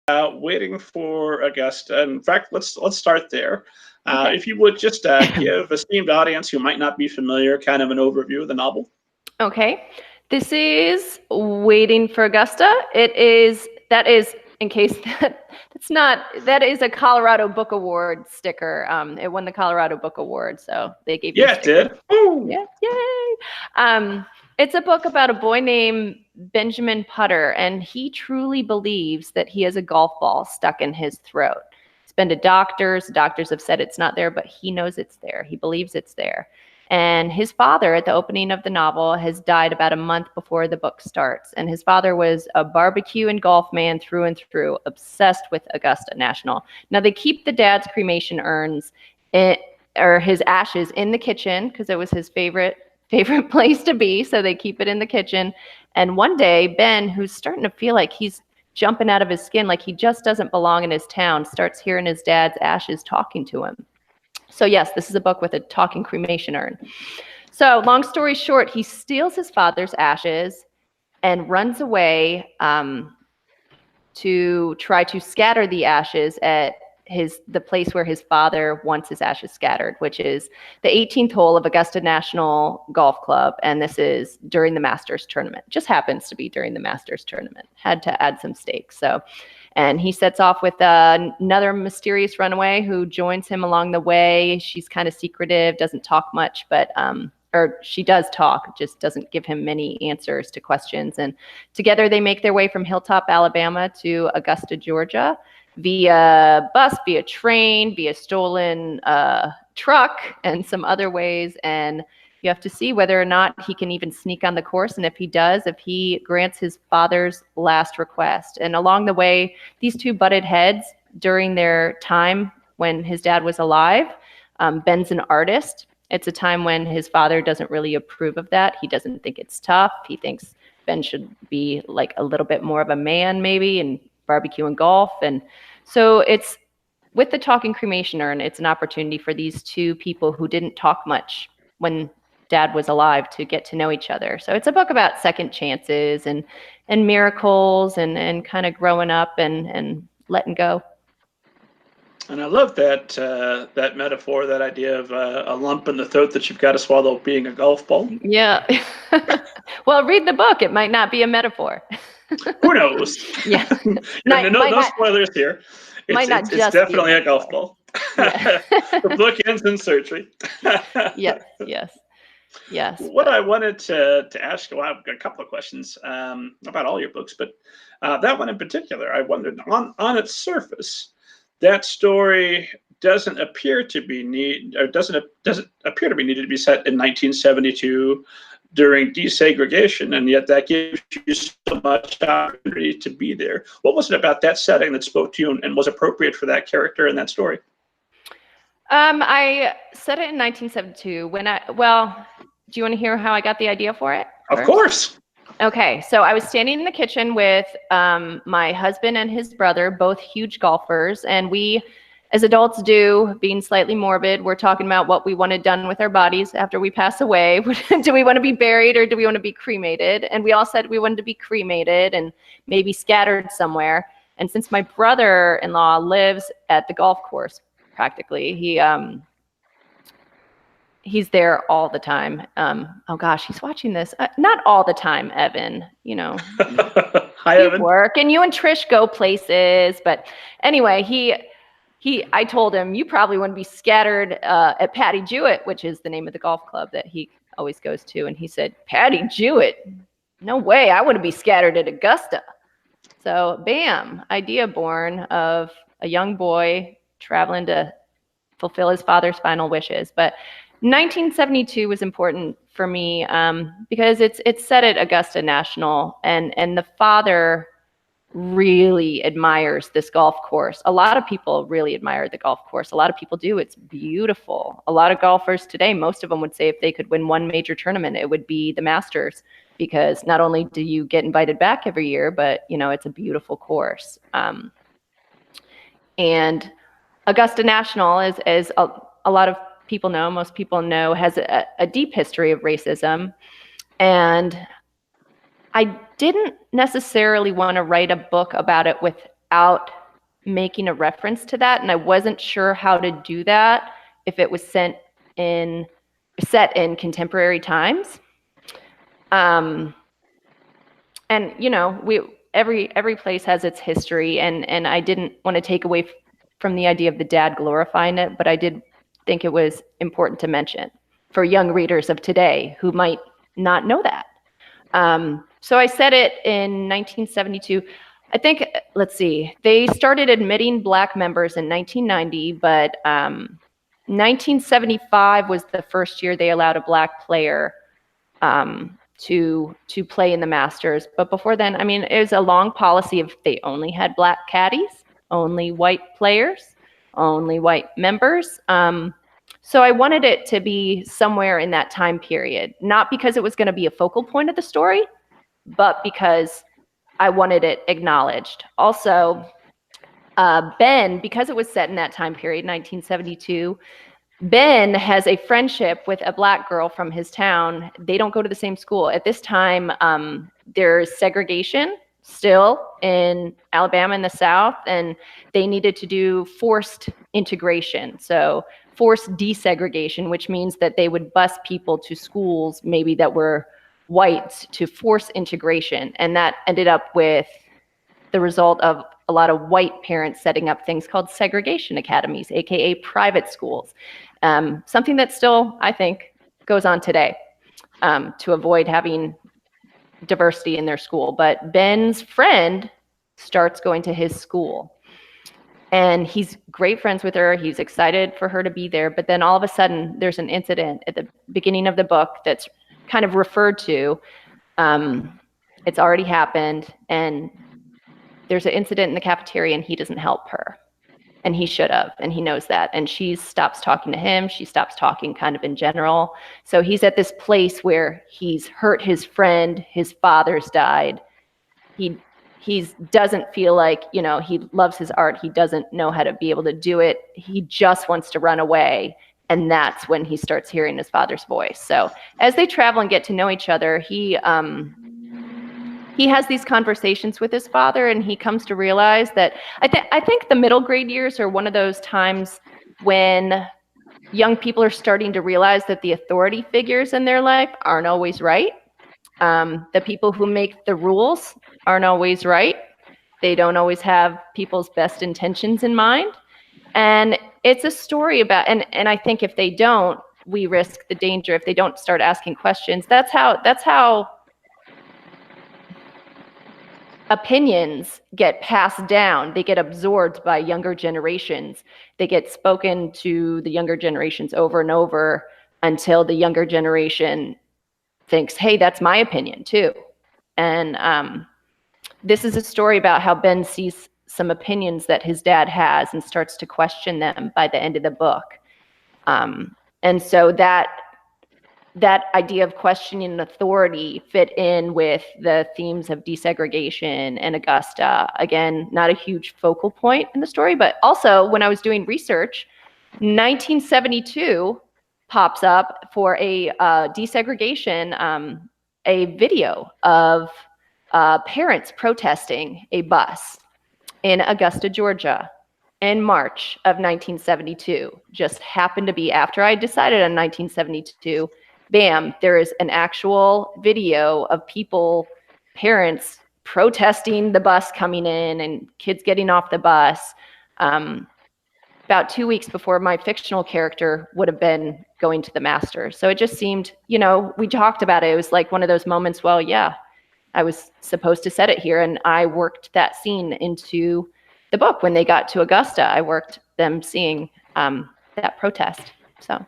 waiting for Augusta. In fact, let's start there. Okay. If you would just give esteemed audience who might not be familiar kind of an overview of the novel. Okay. This is Waiting for Augusta. That is, in case that is a Colorado Book Award sticker. It won the Colorado Book Award, so they gave me a sticker. Yeah, it did. Woo! Yeah, yay! It's a book about a boy named Benjamin Putter, and he truly believes that he has a golf ball stuck in his throat. He's been to doctors. The doctors have said it's not there, but he knows it's there. He believes it's there. And his father, at the opening of the novel, has died about a month before the book starts. And his father was a barbecue and golf man through and through, obsessed with Augusta National. Now, they keep the dad's cremation urns or his ashes in the kitchen because it was his favorite place to be. So they keep it in the kitchen. And one day, Ben, who's starting to feel like he's jumping out of his skin, like he just doesn't belong in his town, starts hearing his dad's ashes talking to him. So yes, this is a book with a talking cremation urn. So long story short, he steals his father's ashes and runs away to try to scatter the ashes at the place where his father wants his ashes scattered, which is the 18th hole of Augusta National Golf Club. And this is during the Masters tournament. Just happens to be during the Masters tournament. Had to add some stakes. And he sets off with another mysterious runaway who joins him along the way. She's kind of secretive, doesn't talk much, or she does talk, just doesn't give him many answers to questions. And together they make their way from Hilltop, Alabama to Augusta, Georgia, via bus, via train, via stolen truck, and some other ways. And you have to see whether or not he can even sneak on the course. And if he does, if he grants his father's last request. And along the way, these two butted heads during their time when his dad was alive. Ben's an artist. It's a time when his father doesn't really approve of that. He doesn't think it's tough. He thinks Ben should be like a little bit more of a man maybe, and barbecue and golf. And so it's with the talking cremation urn, it's an opportunity for these two people who didn't talk much when dad was alive to get to know each other. So it's a book about second chances and miracles and kind of growing up and letting go. And I love that that metaphor, that idea of a lump in the throat that you've got to swallow being a golf ball. Yeah. Well, read the book. It might not be a metaphor. Who knows? Yeah. No spoilers here. It's definitely a golf ball. Yeah. The book ends in surgery. Yes. What I wanted to ask you, I've got a couple of questions about all your books, but that one in particular, I wondered, on its surface, that story doesn't appear to be needed to be set in 1972 during desegregation, and yet that gives you so much opportunity to be there. What was it about that setting that spoke to you and was appropriate for that character and that story? I set it in 1972 do you want to hear how I got the idea for it? Of course. Okay, so I was standing in the kitchen with my husband and his brother, both huge golfers, and we, as adults do, being slightly morbid, we're talking about what we wanted done with our bodies after we pass away. Do we want to be buried or do we want to be cremated? And we all said we wanted to be cremated and maybe scattered somewhere. And since my brother-in-law lives at the golf course, practically, he's there all the time. Oh gosh, he's watching this. Not all the time, Evan. Hi, Evan. Work, and you and Trish go places. But anyway, I told him, you probably want to be scattered at Patty Jewett, which is the name of the golf club that he always goes to. And he said, Patty Jewett? No way, I want to be scattered at Augusta. So bam, idea born of a young boy traveling to fulfill his father's final wishes. But 1972 was important for me because it's set at Augusta National, and the father really admires this golf course. A lot of people really admire the golf course. A lot of people do. It's beautiful. A lot of golfers today, most of them would say if they could win one major tournament, it would be the Masters, because not only do you get invited back every year, but it's a beautiful course. And Augusta National, as a lot of people know, most people know, has a deep history of racism. And I didn't necessarily want to write a book about it with without making a reference to that, and I wasn't sure how to do that if it was set in contemporary times. And you know, every place has its history, and I didn't want to take away from the idea of the dad glorifying it, but I did think it was important to mention for young readers of today who might not know that. So I said it in 1972. I think, let's see, they started admitting Black members in 1990, but 1975 was the first year they allowed a Black player to play in the Masters. But before then, I mean, it was a long policy of they only had Black caddies, only white players, only white members. So I wanted it to be somewhere in that time period, not because it was going to be a focal point of the story, but because I wanted it acknowledged. Also, Ben, because it was set in that time period, 1972, Ben has a friendship with a Black girl from his town. They don't go to the same school. At this time, there's segregation still in Alabama in the South, and they needed to do forced integration. So forced desegregation, which means that they would bus people to schools maybe that were white to force integration. And that ended up with the result of a lot of white parents setting up things called segregation academies, AKA private schools. Something that still, I think, goes on today to avoid having diversity in their school. But Ben's friend starts going to his school. And he's great friends with her. He's excited for her to be there. But then all of a sudden, there's an incident at the beginning of the book that's kind of referred to. It's already happened. And there's an incident in the cafeteria, and he doesn't help her. And he should have, and he knows that. And she stops talking to him. She stops talking kind of in general. So he's at this place where he's hurt his friend. His father's died. He doesn't feel like, you know, he loves his art. He doesn't know how to be able to do it. He just wants to run away. And that's when he starts hearing his father's voice. So as they travel and get to know each other, he has these conversations with his father, and he comes to realize that I think the middle grade years are one of those times when young people are starting to realize that the authority figures in their life aren't always right. The people who make the rules aren't always right. They don't always have people's best intentions in mind. And it's a story about, and I think if they don't, we risk the danger if they don't start asking questions. That's how opinions get passed down. They get absorbed by younger generations. They get spoken to the younger generations over and over until the younger generation thinks, hey, that's my opinion too. And this is a story about how Ben sees some opinions that his dad has and starts to question them by the end of the book. And so that idea of questioning authority fit in with the themes of desegregation and Augusta. Again, not a huge focal point in the story, but also when I was doing research, 1972 pops up for a desegregation, a video of parents protesting a bus in Augusta, Georgia in March of 1972. Just happened to be after I decided on 1972. Bam, there is an actual video of people, parents protesting the bus coming in and kids getting off the bus about 2 weeks before my fictional character would have been going to the Masters. So it just seemed, you know, we talked about it. It was like one of those moments, well, yeah, I was supposed to set it here. And I worked that scene into the book. When they got to Augusta, I worked them seeing that protest. So.